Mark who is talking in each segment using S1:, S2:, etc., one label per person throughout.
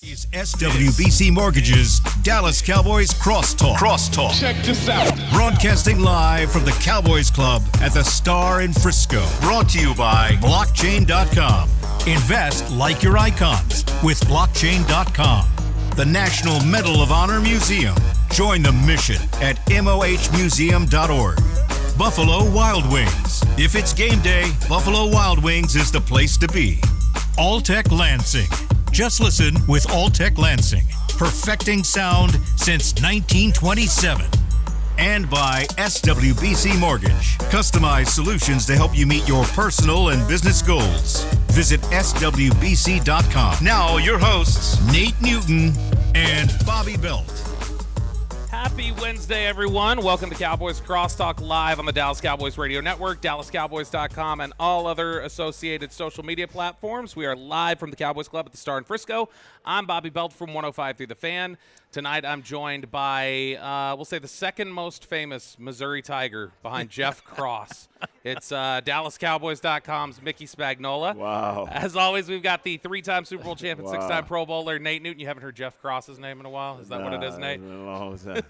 S1: Is SWBC Mortgage's Dallas Cowboys Crosstalk.
S2: Check this out.
S1: Broadcasting live from the Cowboys Club at the Star in Frisco. Brought to you by Blockchain.com. Invest like your icons with Blockchain.com. The National Medal of Honor Museum. Join the mission at mohmuseum.org. Buffalo Wild Wings. If it's game day, Buffalo Wild Wings is the place to be. Alltech Lansing. Just listen with Alltech Lansing, perfecting sound since 1927. And by SWBC Mortgage, customized solutions to help you meet your personal and business goals. Visit SWBC.com. Now your hosts, Nate Newton and Bobby Belt.
S3: Happy Wednesday, everyone. Welcome to Cowboys Crosstalk live on the Dallas Cowboys Radio Network, DallasCowboys.com, and all other associated social media platforms. We are live from the Cowboys Club at the Star in Frisco. I'm Bobby Belt from 105 through the Fan. Tonight I'm joined by, we'll say, the second most famous Missouri Tiger behind Jeff Cross. It's DallasCowboys.com's Mickey Spagnola.
S4: Wow.
S3: As always, we've got the three-time Super Bowl champion, six-time Pro Bowler, Nate Newton. You haven't heard Jeff Cross's name in a while? Is that what it is, Nate?
S4: It's been a long time.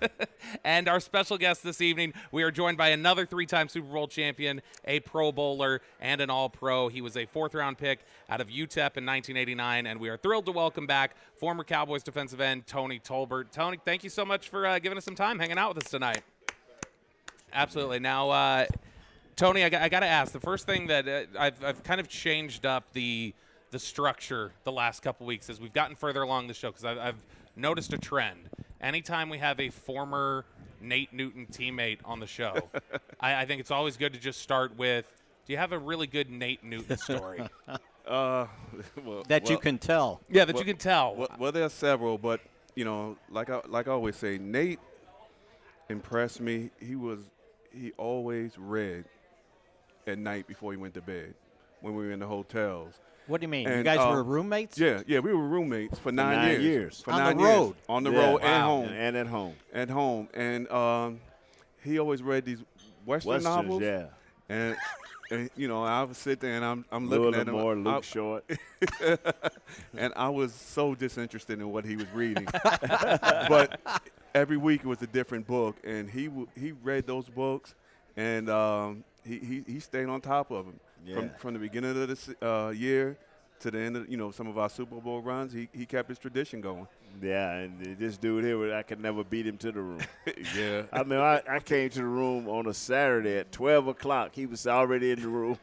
S3: And our special guest this evening, we are joined by another three-time Super Bowl champion, a Pro Bowler, and an All-Pro. He was a fourth-round pick out of UTEP in 1989, and we are thrilled to welcome back former Cowboys defensive end Tony Tolbert. Tony, thank you so much for giving us some time hanging out with us tonight. Absolutely. Now, Tony, I got to ask, the first thing that I've kind of changed up the structure the last couple weeks as we've gotten further along the show, because I've noticed a trend. Anytime we have a former Nate Newton teammate on the show, I think it's always good to just start with, do you have a really good Nate Newton story?
S4: That you can tell.
S3: Yeah, that you can tell.
S5: Well, there are several, but, you know, like I always say, Nate impressed me. He always read at night before he went to bed when we were in the hotels.
S4: What do you mean?
S5: And,
S4: you guys were roommates?
S5: Yeah, we were roommates for 9 years. For
S4: On the
S5: 9 years.
S4: road?
S5: On the
S4: Yeah.
S5: road and
S4: Wow.
S5: home.
S4: And at home.
S5: At home. And he always read these Western novels.
S4: Yeah.
S5: And you know, I would sit there and I'm
S4: Louis
S5: looking at him.
S4: L'Amour, Luke Short.
S5: And I was so disinterested in what he was reading. But every week it was a different book, and he read those books, and he stayed on top of them.
S4: Yeah.
S5: From the beginning of this year to the end of some of our Super Bowl runs, he kept his tradition going.
S4: Yeah, and this dude here, I could never beat him to the room.
S5: Yeah.
S4: I mean, I came to the room on a Saturday at 12 o'clock. He was already in the room.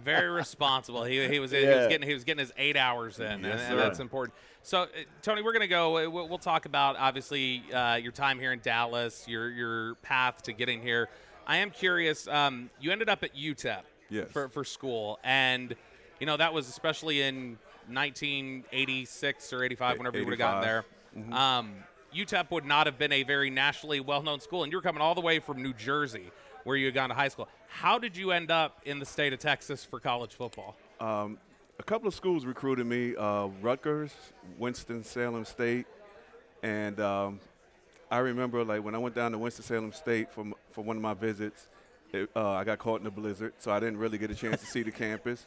S3: Very responsible. He was getting his 8 hours in,
S4: Yes,
S3: and that's important. So, Tony, we're going to go. We'll talk about, obviously, your time here in Dallas, your path to getting here. I am curious. You ended up at UTEP for school, and that was especially in 1986 or 85, whenever you would have gotten there. Mm-hmm. UTEP would not have been a very nationally well-known school, and you were coming all the way from New Jersey, where you had gone to high school. How did you end up in the state of Texas for college football?
S5: A couple of schools recruited me, Rutgers, Winston-Salem State, and I remember, like, when I went down to Winston-Salem State for one of my visits, I got caught in a blizzard, so I didn't really get a chance to see the campus.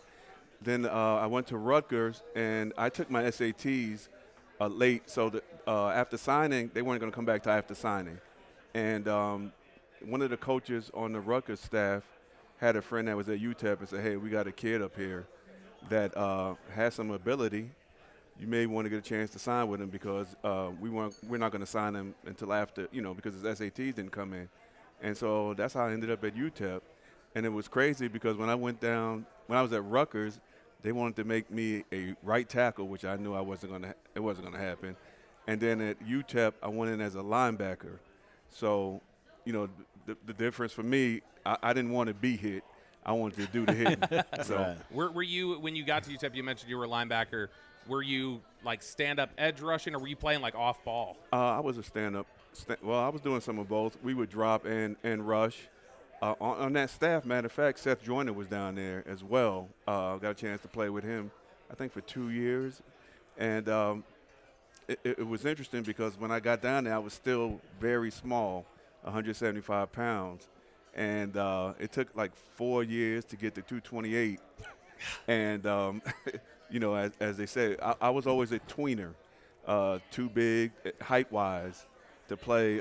S5: Then I went to Rutgers, and I took my SATs late, so that after signing, they weren't going to come back till after signing. And one of the coaches on the Rutgers staff had a friend that was at UTEP and said, hey, we got a kid up here that has some ability. You may want to get a chance to sign with him because we're not going to sign him until after, because his SATs didn't come in. And so that's how I ended up at UTEP. And it was crazy because when I was at Rutgers, they wanted to make me a right tackle, which I knew it wasn't going to happen. And then at UTEP, I went in as a linebacker. So, the difference for me, I didn't want to be hit. I wanted to do the hitting. So,
S4: Right.
S3: Were you, when you got to UTEP, you mentioned you were a linebacker, were you like stand-up edge rushing, or were you playing like off ball? I
S5: was a stand-up. I was doing some of both. We would drop and rush. On that staff, matter of fact, Seth Joyner was down there as well. Got a chance to play with him, I think, for 2 years. And it was interesting because when I got down there, I was still very small, 175 pounds. And it took like 4 years to get to 228. And, as they say, I was always a tweener. too big height-wise to play,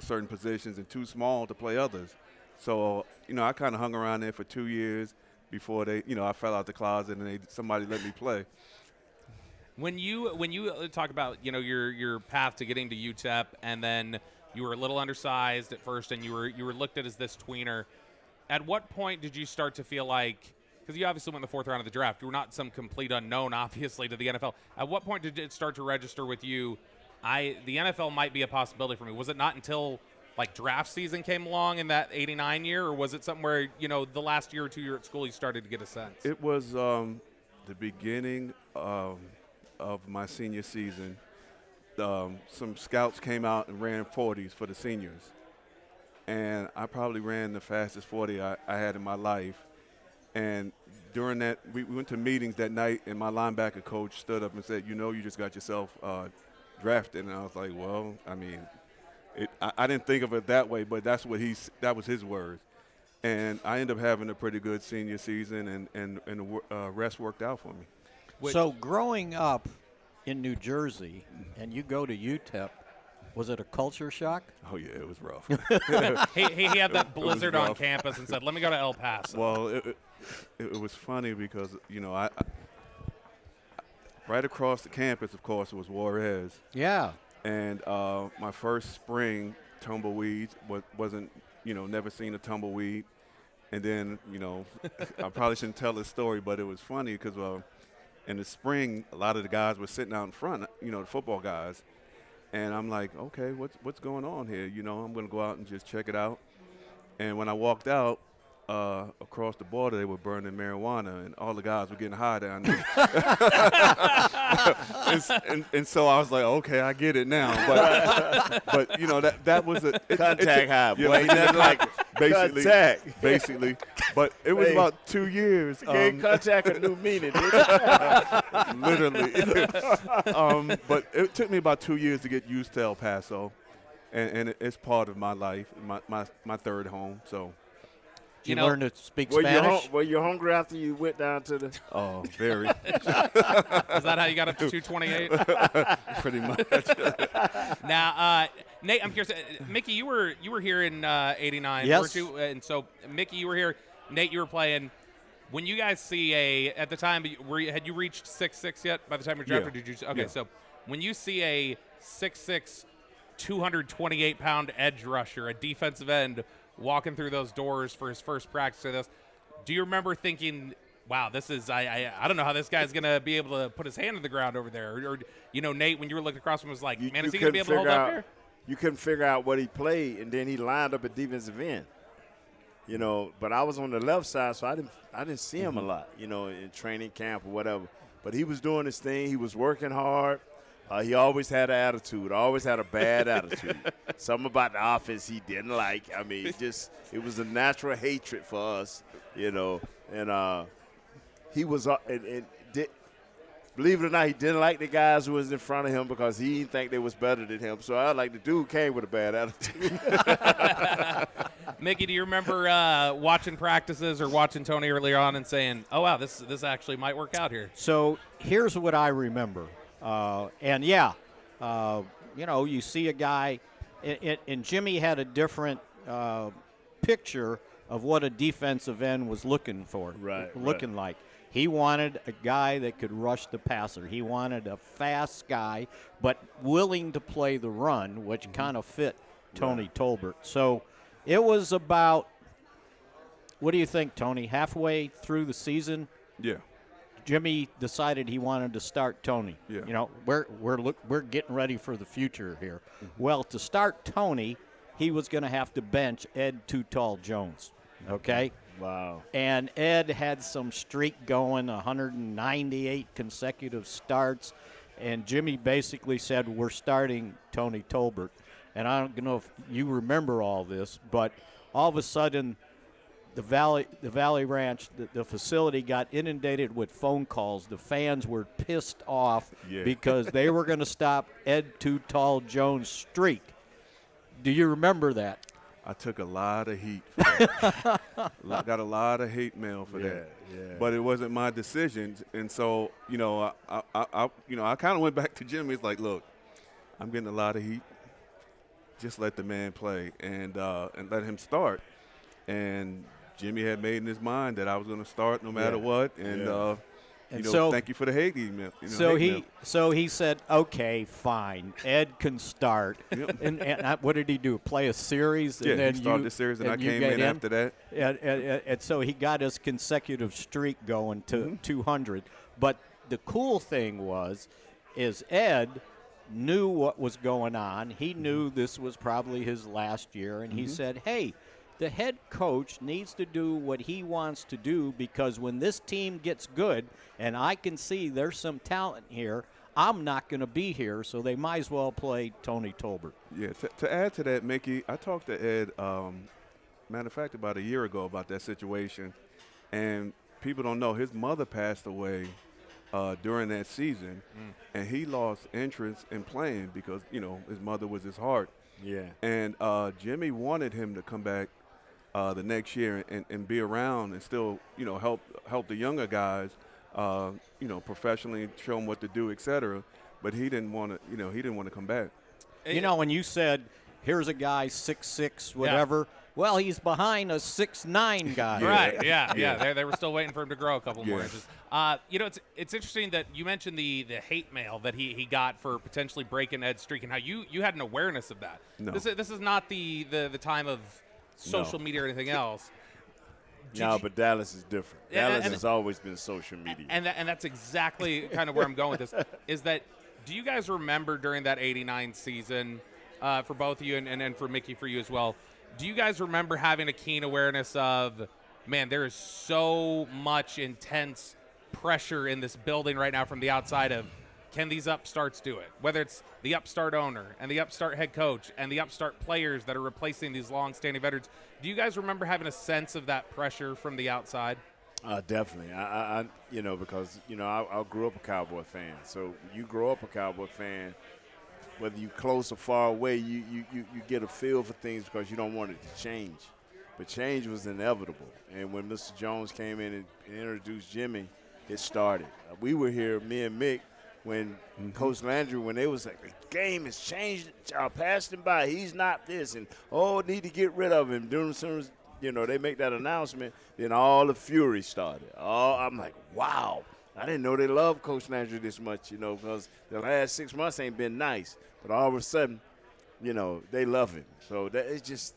S5: certain positions and too small to play others. So, I kind of hung around there for 2 years before I fell out the closet and somebody let me play.
S3: When you talk about, your path to getting to UTEP, and then you were a little undersized at first and you were looked at as this tweener, at what point did you start to feel like, because you obviously went in the 4th round of the draft, you were not some complete unknown, obviously, to the NFL. At what point did it start to register with you, the NFL might be a possibility for me? Was it not until, like, draft season came along in that 89 year, or was it something where, the last year or 2 years at school you started to get a sense?
S5: It was the beginning of my senior season. Some scouts came out and ran 40s for the seniors. And I probably ran the fastest 40 I had in my life. And during that, we went to meetings that night, and my linebacker coach stood up and said, you just got yourself drafted. And I was like, well, I mean, I didn't think of it that way, but that was his words. And I ended up having a pretty good senior season, and the rest worked out for me.
S2: So growing up in New Jersey, and you go to UTEP, was it a culture shock?
S5: Oh, yeah, it was rough.
S3: he had that blizzard on campus and said, let me go to El Paso.
S5: Well, it was funny because, I right across the campus, of course, was Juarez.
S2: Yeah.
S5: And my first spring tumbleweed wasn't, never seen a tumbleweed. And then, I probably shouldn't tell this story, but it was funny because in the spring, a lot of the guys were sitting out in front, the football guys. And I'm like, okay, what's going on here? I'm going to go out and just check it out. And when I walked out, across the border, they were burning marijuana, and all the guys were getting high down there. and so I was like, okay, I get it now. But that was a
S4: Contact high, boy.
S5: Yeah,
S4: Nothing like
S5: basically. Basically. But it was about 2 years.
S4: Gave contact a new meaning, didn't it?
S5: Literally. But it took me about 2 years to get used to El Paso, and it's part of my life, my third home. So.
S2: Did you learn to speak Spanish?
S4: Were you hungry after you went down to the?
S5: Oh, very.
S3: Is that how you got up to 228?
S5: Pretty much.
S3: Now, Nate, I'm curious. Mickey, you were here in '89,
S2: yes.
S3: weren't you? And so, Mickey, you were here. Nate, you were playing. When you guys see at the time, had you reached 6'6" yet? By the time you were drafted, did you? Okay, so when you see a 6'6", 228-pound edge rusher, a defensive end, walking through those doors for his first practice of this, do you remember thinking, wow, this is, I don't know how this guy's going to be able to put his hand in the ground over there? Or Nate, when you were looking across from him, was like, man, is he going to be able to hold up here?
S4: You couldn't figure out what he played, and then he lined up at defensive end. But I was on the left side, so I didn't see him a lot, in training camp or whatever. But he was doing his thing. He was working hard. He always had an attitude, always had a bad attitude. Something about the offense he didn't like. I mean, it was a natural hatred for us, And he was believe it or not, he didn't like the guys who was in front of him because he didn't think they was better than him. So I like the dude came with a bad attitude.
S3: Mickey, do you remember watching practices or watching Tony earlier on and saying, oh, wow, this actually might work out here?
S2: So here's what I remember. You see a guy, and Jimmy had a different picture of what a defensive end was looking for, looking like. He wanted a guy that could rush the passer. He wanted a fast guy, but willing to play the run, which kind of fit Tony Tolbert. So it was about, what do you think, Tony, halfway through the season?
S5: Yeah.
S2: Jimmy decided he wanted to start Tony.
S5: Yeah.
S2: We're getting ready for the future here. Mm-hmm. Well, to start Tony, he was going to have to bench Ed Too Tall Jones. Okay.
S4: Wow.
S2: And Ed had some streak going, 198 consecutive starts, and Jimmy basically said, "We're starting Tony Tolbert." And I don't know if you remember all this, but all of a sudden, the Valley Ranch, the facility got inundated with phone calls. The fans were pissed off because they were going to stop Ed Too Tall Jones' streak. Do you remember that?
S5: I took a lot of heat for that. Got a lot of hate mail for that.
S4: Yeah.
S5: But it wasn't my decision, and so I kind of went back to Jimmy. It's like, look, I'm getting a lot of heat. Just let the man play and let him start. And Jimmy had made in his mind that I was going to start no matter what. And
S2: so,
S5: thank you for the hate email.
S2: So he said, okay, fine, Ed can start.
S5: Yep.
S2: And what did he do? Play a series?
S5: Yeah,
S2: and then
S5: he started the series, and I came in after that.
S2: And so he got his consecutive streak going to 200. But the cool thing is Ed knew what was going on. He knew this was probably his last year, and he said, hey, the head coach needs to do what he wants to do, because when this team gets good and I can see there's some talent here, I'm not going to be here, so they might as well play Tony Tolbert.
S5: Yeah, to add to that, Mickey, I talked to Ed, matter of fact, about a year ago about that situation, and people don't know his mother passed away during that season, and he lost interest in playing because, his mother was his heart.
S4: Yeah.
S5: And Jimmy wanted him to come back the next year and be around and still, help the younger guys, professionally, show them what to do, et cetera. But he didn't want to come back.
S2: When you said, here's a guy 6'6", whatever. Well, he's behind a 6'9" guy.
S3: Right, yeah. They were still waiting for him to grow a couple more inches. It's interesting that you mentioned the hate mail that he got for potentially breaking Ed's streak, and how you had an awareness of that.
S5: No.
S3: This is not the time of social media or anything else.
S4: But Dallas is different. Dallas has always been social media.
S3: And that's exactly kind of where I'm going with this, is that do you guys remember during that 89 season, for both of you and for Mickey, for you as well, do you guys remember having a keen awareness of, man, there is so much intense pressure in this building right now from the outside of, can these upstarts do it? Whether it's the upstart owner and the upstart head coach and the upstart players that are replacing these long-standing veterans. Do you guys remember having a sense of that pressure from the outside?
S4: Definitely. I because, I grew up a Cowboy fan. So you grow up a Cowboy fan, whether you close or far away, you get a feel for things because you don't want it to change. But change was inevitable. And when Mr. Jones came in and introduced Jimmy, it started. We were here, me and Mick, when Coach Landry, when they was like, the game has changed, passed him by, he's not this, and need to get rid of him. As soon as, they make that announcement, then all the fury started. I'm like, wow. I didn't know they loved Coach Landry this much, because the last 6 months ain't been nice. But all of a sudden, they love him. So it's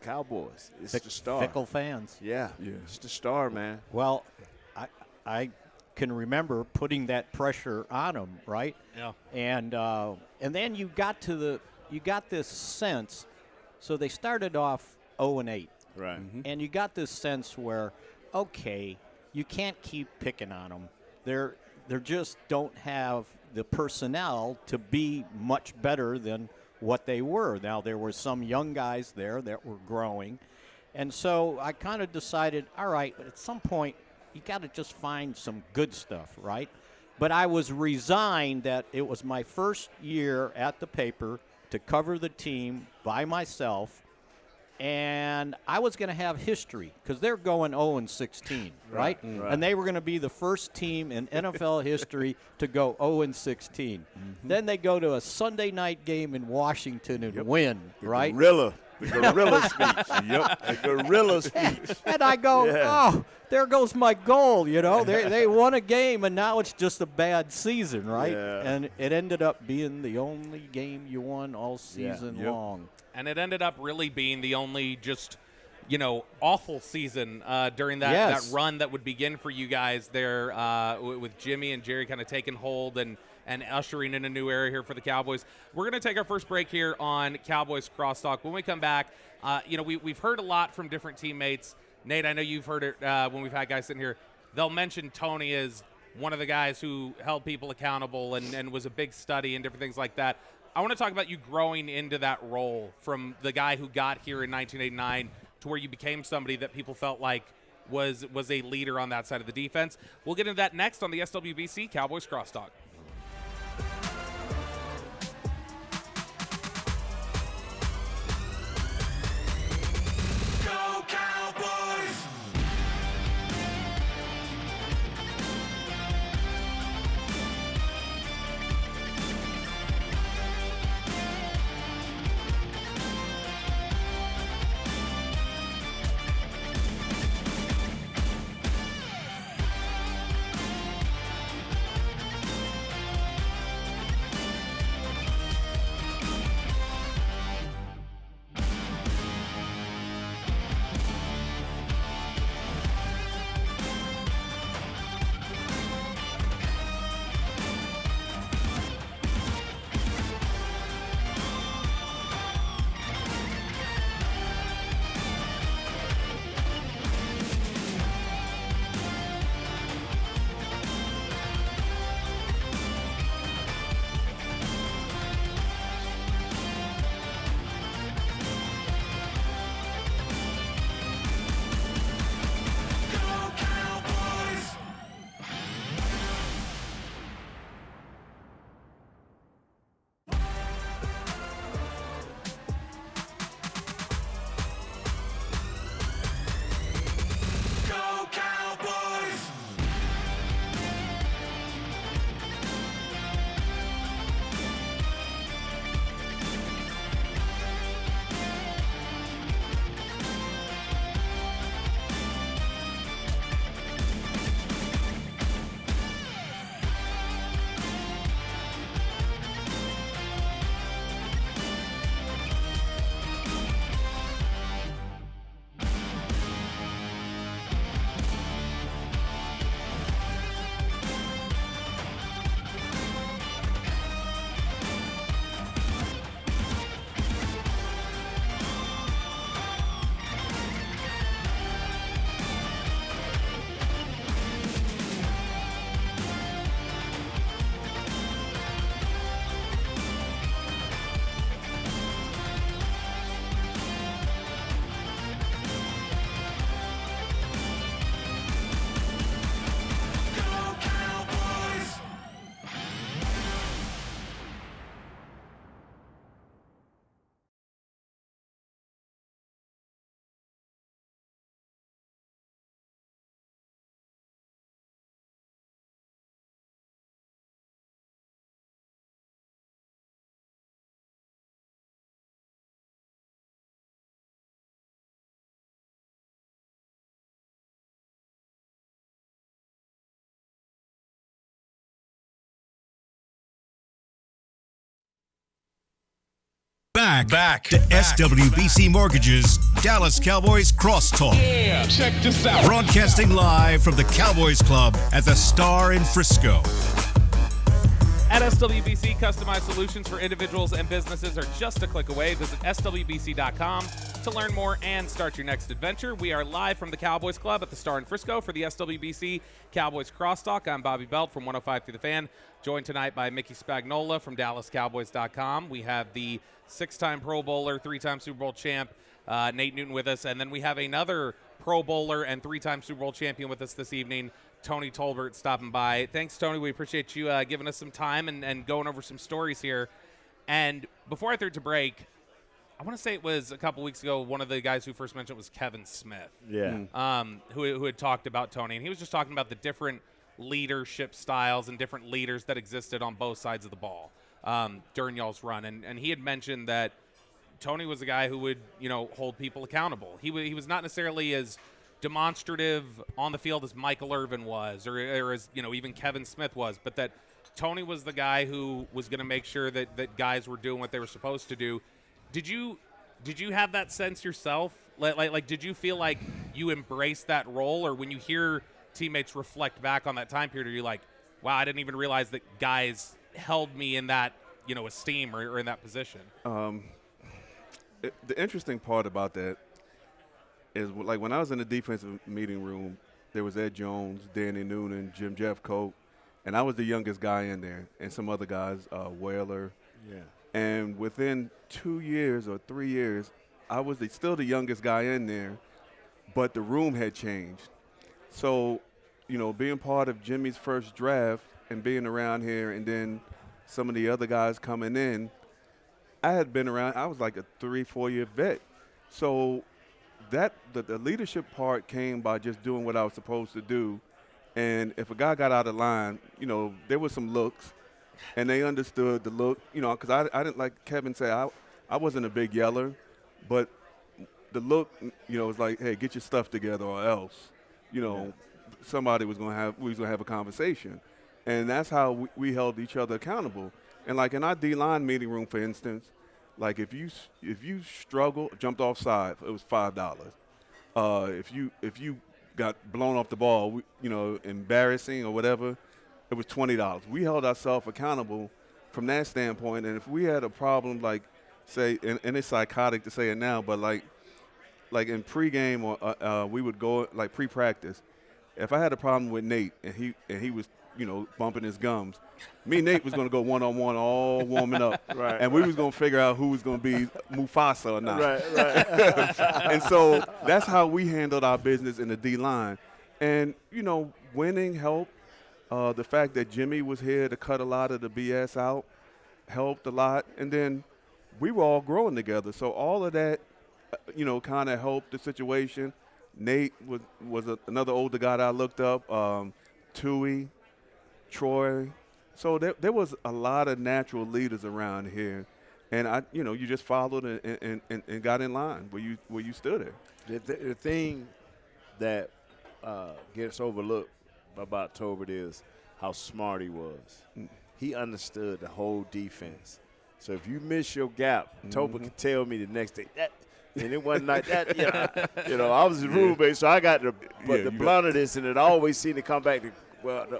S4: Cowboys. It's the star.
S2: Fickle fans.
S4: Yeah. It's the star, man.
S2: Well, I can remember putting that pressure on him, right?
S3: Yeah.
S2: And then you got this sense. So they started off 0-8.
S4: Right.
S2: And you got this sense where, okay, you can't keep picking on them. They just don't have the personnel to be much better than what they were. Now, there were some young guys there that were growing. And so I kind of decided, all right, at some point, you got to just find some good stuff, right? But I was resigned that it was my first year at the paper to cover the team by myself, and I was going to have history because they're going 0-16, right? And they were going to be the first team in NFL history to go 0-16. Then they go to a Sunday night game in Washington and win, right?
S4: The gorilla speech. The gorilla speech.
S2: And I go, there goes my goal, They won a game, and now it's just a bad season, right?
S4: Yeah.
S2: And it ended up being the only game you won all season long.
S3: And it ended up really being the only just, awful season during that run that would begin for you guys there with Jimmy and Jerry kind of taking hold and ushering in a new era here for the Cowboys. We're going to take our first break here on Cowboys Crosstalk. When we come back, we've heard a lot from different teammates. Nate, I know you've heard it when we've had guys sitting here. They'll mention Tony as one of the guys who held people accountable and was a big study and different things like that. I want to talk about you growing into that role from the guy who got here in 1989 to where you became somebody that people felt like was a leader on that side of the defense. We'll get into that next on the SWBC Cowboys Crosstalk.
S1: back to SWBC Mortgage's Dallas Cowboys Crosstalk.
S6: Yeah, check this out.
S1: Broadcasting live from the Cowboys Club at the Star in Frisco.
S3: At SWBC, customized solutions for individuals and businesses are just a click away. Visit SWBC.com to learn more and start your next adventure. We are live from the Cowboys Club at the Star in Frisco for the SWBC Cowboys Crosstalk. I'm Bobby Belt from 105 Through the Fan, joined tonight by Mickey Spagnola from DallasCowboys.com. We have the 6-time Pro Bowler, 3-time Super Bowl champ, Nate Newton with us, and then we have another Pro Bowler and 3-time Super Bowl champion with us this evening, Tony Tolbert, stopping by. Thanks, Tony. We appreciate you giving us some time and going over some stories here. And before I threw it to break, I want to say it was a couple weeks ago, one of the guys who first mentioned it was Kevin Smith.
S4: Yeah.
S3: Who had talked about Tony. And he was just talking about the different leadership styles and different leaders that existed on both sides of the ball during y'all's run. And he had mentioned that Tony was a guy who would, hold people accountable. He was not necessarily as demonstrative on the field as Michael Irvin was, or as even Kevin Smith was, but that Tony was the guy who was going to make sure that guys were doing what they were supposed to do. Did you have that sense yourself? Like did you feel like you embraced that role, or when you hear teammates reflect back on that time period, are you like, wow, I didn't even realize that guys held me in that esteem or in that position?
S5: The interesting part about that is, like, when I was in the defensive meeting room, there was Ed Jones, Danny Noonan, Jim Jeffcoat, and I was the youngest guy in there, and some other guys, Whaler.
S4: Yeah.
S5: And within 2 years or 3 years, I was still the youngest guy in there, but the room had changed. So, being part of Jimmy's first draft and being around here, and then some of the other guys coming in, I had been around. I was like a 3-4 year vet. So the leadership part came by just doing what I was supposed to do. And if a guy got out of line, there was some looks, and they understood the look, because I didn't, like Kevin said, I wasn't a big yeller, but the look, was like, hey, get your stuff together or else, somebody we was going to have a conversation. And that's how we held each other accountable. And like in our D-line meeting room, for instance, like if you struggle, jumped offside, it was $5. If you got blown off the ball, embarrassing or whatever, it was $20. We held ourselves accountable from that standpoint. And if we had a problem, like say, and it's psychotic to say it now, but like in pregame or we would go like pre-practice. If I had a problem with Nate and he was bumping his gums, me and Nate was going to go one-on-one all warming up.
S4: Right.
S5: And we was going to figure out who was going to be Mufasa or not.
S4: Right.
S5: And so that's how we handled our business in the D-line. And, winning helped. The fact that Jimmy was here to cut a lot of the BS out helped a lot. And then we were all growing together. So all of that, kind of helped the situation. Nate was another older guy that I looked up, Tui, Troy. So there was a lot of natural leaders around here, and you just followed and got in line where you stood there.
S4: The thing that gets overlooked about Tolbert is how smart he was. He understood the whole defense. So if you miss your gap, Tolbert could tell me the next day that. And it wasn't like that, I was his roommate, so I got the blunt of this, and it always seemed to come back to,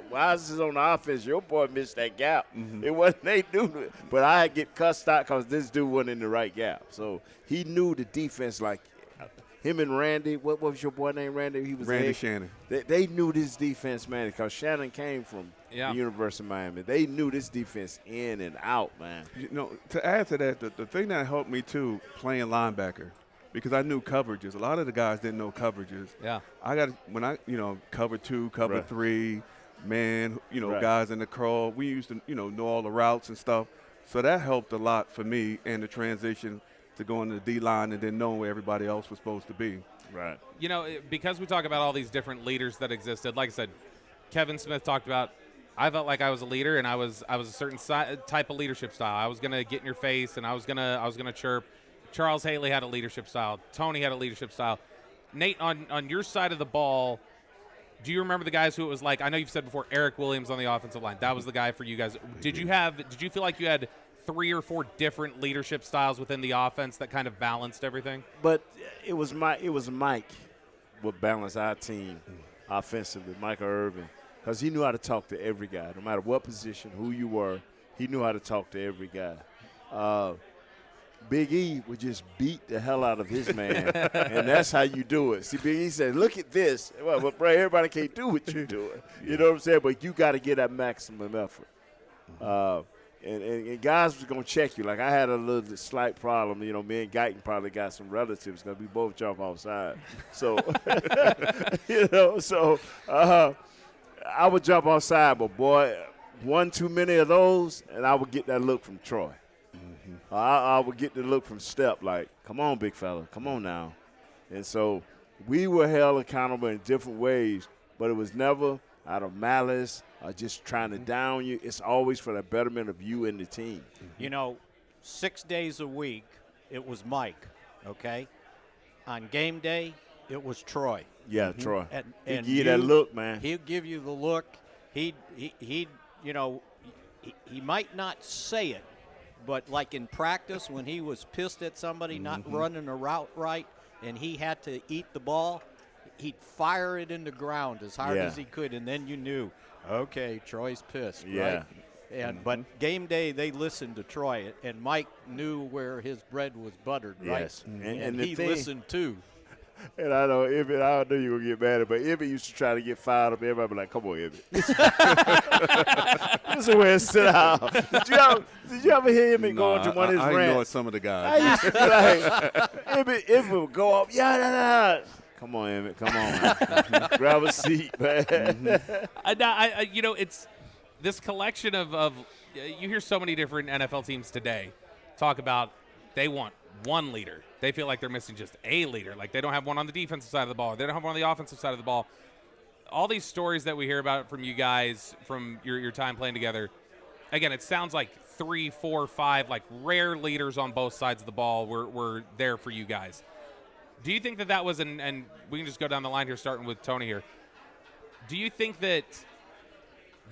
S4: why is this on the offense? Your boy missed that gap. It wasn't they do, but I get cussed out because this dude wasn't in the right gap. So he knew the defense, like him and Randy. What was your boy named Randy? He was
S5: Randy Shannon.
S4: They knew this defense, man, because Shannon came from the University of Miami. They knew this defense in and out, man.
S5: To add to that, the thing that helped me too, playing linebacker. Because I knew coverages. A lot of the guys didn't know coverages.
S3: Yeah.
S5: When I cover 2, cover 3, man, guys in the crawl. We used to, know all the routes and stuff. So that helped a lot for me in the transition to going to the D-line and then knowing where everybody else was supposed to be.
S4: Right.
S3: Because we talk about all these different leaders that existed, like I said, Kevin Smith talked about, I felt like I was a leader and I was a certain type of leadership style. I was going to get in your face and I was going to chirp. Charles Haley had a leadership style. Tony had a leadership style. Nate, on your side of the ball, do you remember the guys who it was like? I know you've said before Eric Williams on the offensive line. That was the guy for you guys. Did you feel like you had 3 or 4 different leadership styles within the offense that kind of balanced everything?
S4: But it was Mike would balance our team offensively, Michael Irvin, because he knew how to talk to every guy, no matter what position, who you were. He knew how to talk to every guy. Big E would just beat the hell out of his man, and that's how you do it. See, Big E said, look at this. Well, bro, everybody can't do what you're doing. You know what I'm saying? But you got to get that maximum effort. And guys was going to check you. Like, I had a little slight problem. You know, me and Guyton probably got some relatives because we both jump offside. So, I would jump offside, but, boy, one too many of those, and I would get that look from Troy. I would get the look from Step, like, come on, big fella, come on now. And so we were held accountable in different ways, but it was never out of malice or just trying to down you. It's always for the betterment of you and the team.
S2: You know, 6 days a week, it was Mike, okay? On game day, it was Troy.
S4: Yeah, Troy.
S2: And
S4: he'd give you that look, man.
S2: He'd give you the look. He'd you know, he might not say it, but like in practice when he was pissed at somebody not running a route right and he had to eat the ball, he'd fire it in the ground as hard as he could, and then you knew, okay, Troy's pissed, right? And but game day they listened to Troy, and Mike knew where his bread was buttered, right?
S4: Yes.
S2: And he listened too.
S4: And I know Ibby, I knew you were going to get mad at it, but Ibby used to try to get fired up. Everybody be like, come on, Ibby. This is where it sit down. Did you ever hear Ibby going to one of his rants?
S5: I ignored some of the guys.
S4: I used to be like, Ibby would go up, come on, Emmett, come on, man. Grab a seat, man.
S3: You know, it's this collection of you hear so many different NFL teams today talk about they want one leader. They feel like they're missing just a leader. Like they don't have one on the defensive side of the ball. They don't have one on the offensive side of the ball. All these stories that we hear about from you guys from your time playing together, again, it sounds like 3, 4, 5 like rare leaders on both sides of the ball were there for you guys. Do you think that was, and we can just go down the line here starting with Tony here, do you think that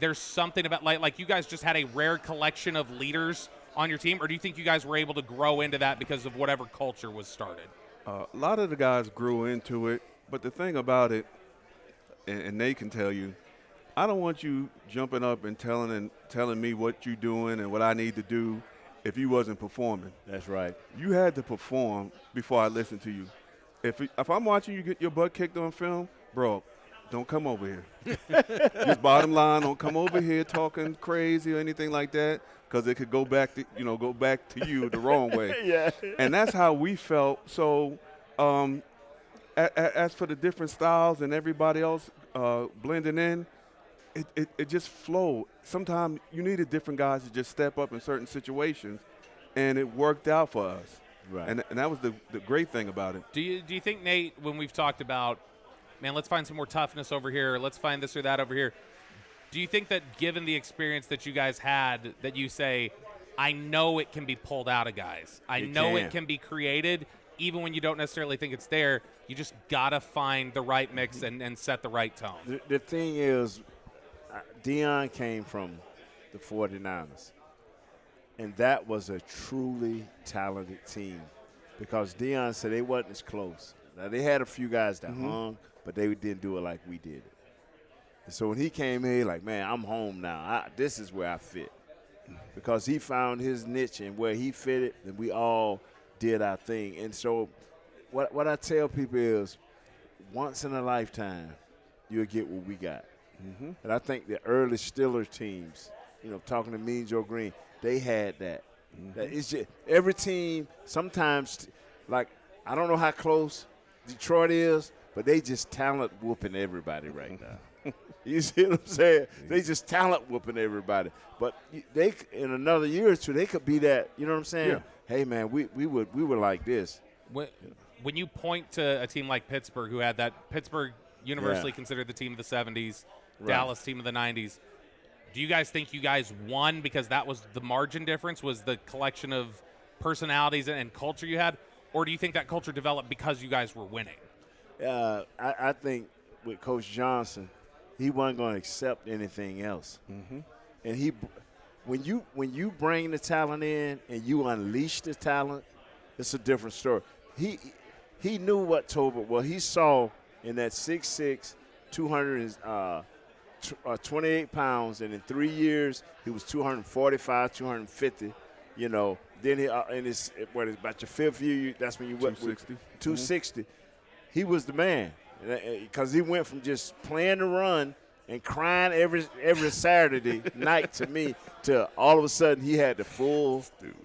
S3: there's something about like you guys just had a rare collection of leaders on your team, or do you think you guys were able to grow into that because of whatever culture was started?
S5: A lot of the guys grew into it, but the thing about it, and they can tell you, I don't want you jumping up and telling me what you're doing and what I need to do if you wasn't performing.
S4: That's right.
S5: You had to perform before I listen to you. If I'm watching you get your butt kicked on film, bro, don't come over here. Just bottom line, don't come over here talking crazy or anything like that, because it could go back to you the wrong way.
S4: Yeah.
S5: And that's how we felt. So as for the different styles and everybody else blending in, it just flowed. Sometimes you needed different guys to just step up in certain situations, and it worked out for us.
S4: Right.
S5: And that was the great thing about it.
S3: Do you think, Nate, when we've talked about, man, let's find some more toughness over here, let's find this or that over here, do you think that given the experience that you guys had, that you say, I know it can be pulled out of guys. I know it can be created, even when you don't necessarily think it's there. You just got to find the right mix and set the right tone.
S4: The thing is, Deion came from the 49ers, and that was a truly talented team because Deion said they wasn't as close. Now, they had a few guys that hung, but they didn't do it like we did it. And so when he came here, like, man, I'm home now. This is where I fit. Because he found his niche and where he fitted, and we all did our thing. And so what I tell people is once in a lifetime, you'll get what we got. And I think the early Steelers teams, talking to Mean Joe Green, they had that. That it's just every team sometimes, like, I don't know how close Detroit is, but they just talent whooping everybody right now. You see what I'm saying? They just talent whooping everybody. But they, in another year or two, they could be that. You know what I'm saying?
S5: Yeah.
S4: Hey, man, we were like this.
S3: When you point to a team like Pittsburgh, who had that, Pittsburgh universally considered the team of the 70s, Dallas team of the 90s, do you guys think you guys won because that was the margin difference, was the collection of personalities and culture you had? Or do you think that culture developed because you guys were winning?
S4: I think with Coach Johnson, he wasn't going to accept anything else. And when you bring the talent in and you unleash the talent, it's a different story. He knew what Tolbert was. He saw in that 6'6", 228 pounds, and in 3 years he was 245, 250. You know, then in his about your fifth year, that's when you went
S5: 260.
S4: 260. He was the man because he went from just playing the run and crying every Saturday night to me to all of a sudden he had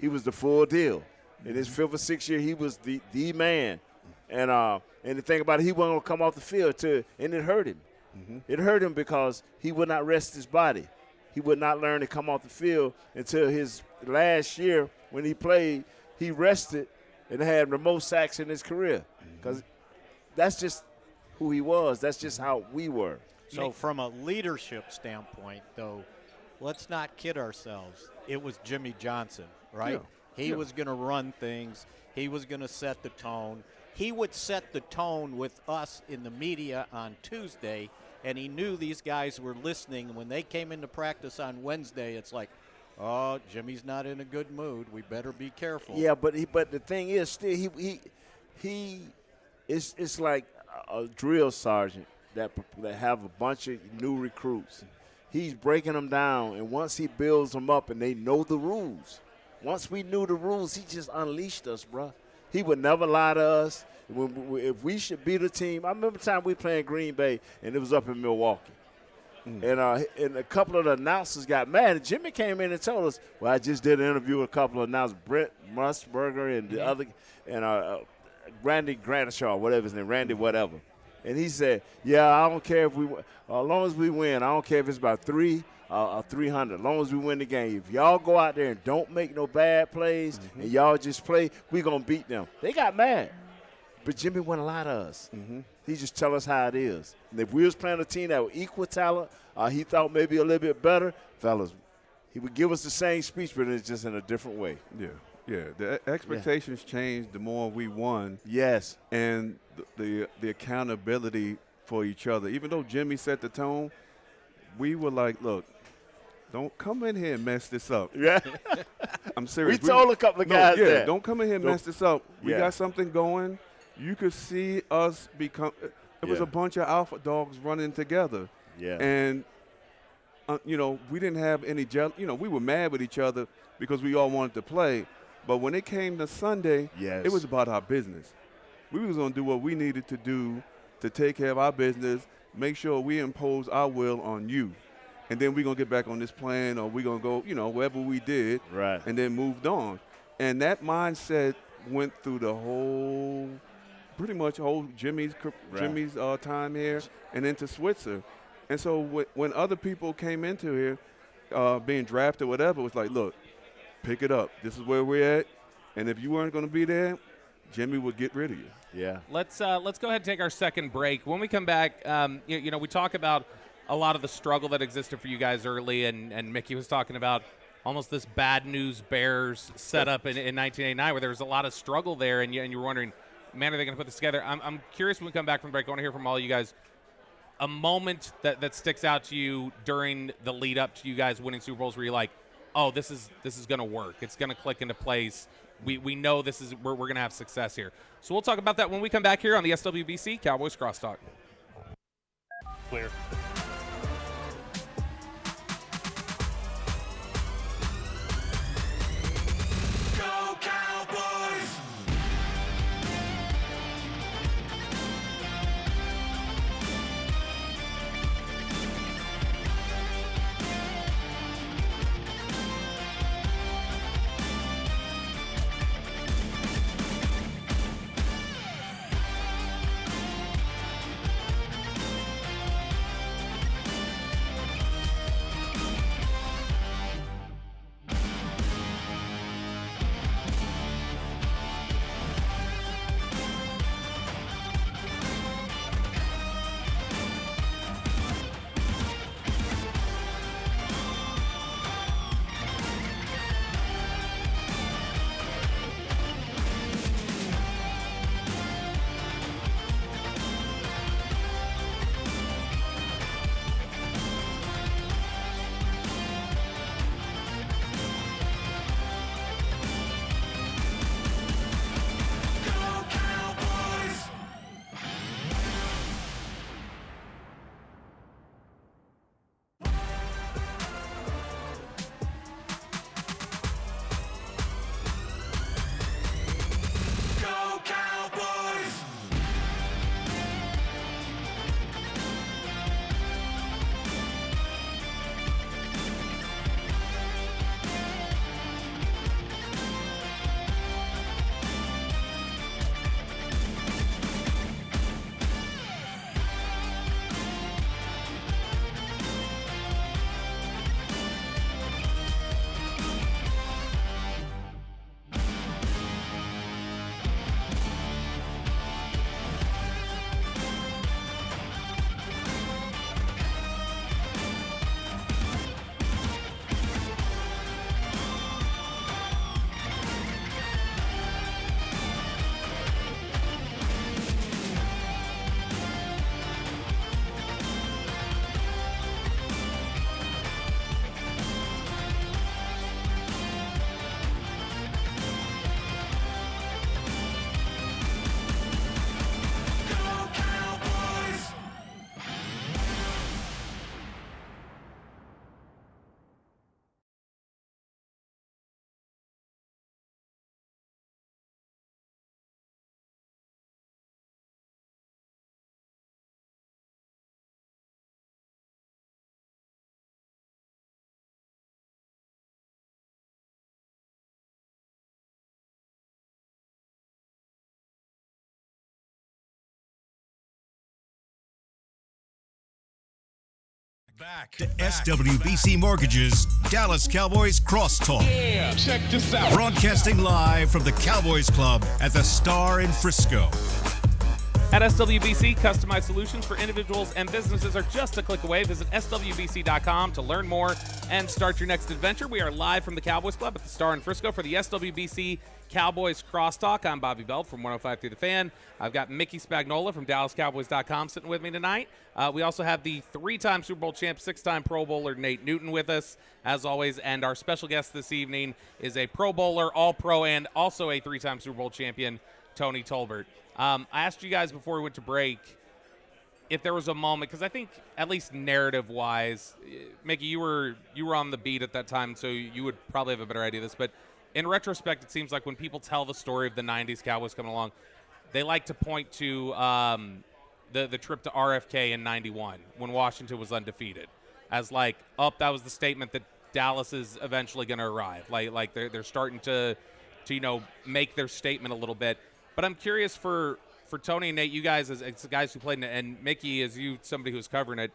S4: he was the full deal. In his fifth or sixth year, he was the man. And the thing about it, he wasn't going to come off the field and it hurt him. It hurt him because he would not rest his body. He would not learn to come off the field until his last year when he played. He rested and had the most sacks in his career because that's just who he was. That's just how we were.
S2: So from a leadership standpoint, though, let's not kid ourselves. It was Jimmy Johnson, right?
S5: Yeah.
S2: He was going to run things. He was going to set the tone. He would set the tone with us in the media on Tuesday, and he knew these guys were listening. When they came into practice on Wednesday, it's like, oh, Jimmy's not in a good mood. We better be careful.
S4: Yeah, but the thing is, still it's like a drill sergeant that have a bunch of new recruits. He's breaking them down, and once he builds them up and they know the rules, once we knew the rules, he just unleashed us, bro. He would never lie to us. If we should beat a team, I remember the time we playing Green Bay, and it was up in Milwaukee. And a couple of the announcers got mad, and Jimmy came in and told us, well, I just did an interview with a couple of announcers, Brent Musburger and the other, and Randy Grandshaw, whatever his name, Randy whatever. And he said, yeah, I don't care if as long as we win, I don't care if it's about 3 or 300, as long as we win the game. If y'all go out there and don't make no bad plays and y'all just play, we going to beat them. They got mad. But Jimmy wouldn't lie to us. He just tell us how it is. And if we was playing a team that was equal talent, he thought maybe a little bit better, fellas, he would give us the same speech, but it's just in a different way.
S5: Yeah. The expectations changed the more we won.
S4: Yes.
S5: And the accountability for each other. Even though Jimmy set the tone, we were like, look, don't come in here and mess this up.
S4: Yeah.
S5: I'm serious.
S4: We told a couple of guys that.
S5: Don't come in here and mess this up. We got something going. You could see us become – it was a bunch of alpha dogs running together.
S4: Yeah.
S5: And, we didn't have any we were mad with each other because we all wanted to play. But when it came to Sunday, it was about our business. We was going to do what we needed to do to take care of our business, make sure we impose our will on you. And then we're going to get back on this plan, or we're going to go, wherever we did, and then moved on. And that mindset went through the whole Jimmy's time here and into Switzer. And so when other people came into here, being drafted, whatever, it was like, look, pick it up. This is where we're at. And if you weren't going to be there, Jimmy would get rid of you.
S4: Yeah.
S3: Let's go ahead and take our second break. When we come back, we talk about a lot of the struggle that existed for you guys early, and Mickey was talking about almost this bad news Bears setup in 1989 where there was a lot of struggle there, and you were wondering, man, are they going to put this together? I'm curious when we come back from break. I want to hear from all you guys a moment that sticks out to you during the lead up to you guys winning Super Bowls where you're like, oh, this is going to work. It's going to click into place. We know we're going to have success here. So we'll talk about that when we come back here on the SWBC Cowboys Crosstalk.
S6: Clear.
S1: Back to SWBC Mortgage's Dallas Cowboys Crosstalk.
S6: Yeah, check this out.
S1: Broadcasting live from the Cowboys Club at the Star in Frisco.
S3: At SWBC, customized solutions for individuals and businesses are just a click away. Visit SWBC.com to learn more and start your next adventure. We are live from the Cowboys Club at the Star in Frisco for the SWBC Cowboys Crosstalk. I'm Bobby Belt from 105 Through the Fan. I've got Mickey Spagnola from DallasCowboys.com sitting with me tonight. We also have the three-time Super Bowl champ, six-time Pro Bowler Nate Newton with us, as always. And our special guest this evening is a Pro Bowler, All-Pro, and also a three-time Super Bowl champion, Tony Tolbert. I asked you guys before we went to break if there was a moment, because I think at least narrative-wise, Mickey, you were on the beat at that time, so you would probably have a better idea of this. But in retrospect, it seems like when people tell the story of the 90s Cowboys coming along, they like to point to the trip to RFK in 91 when Washington was undefeated as like, that was the statement that Dallas is eventually going to arrive. Like they're starting to make their statement a little bit. But I'm curious for Tony and Nate, you guys as guys who played in it, and Mickey, as you somebody who's covering it,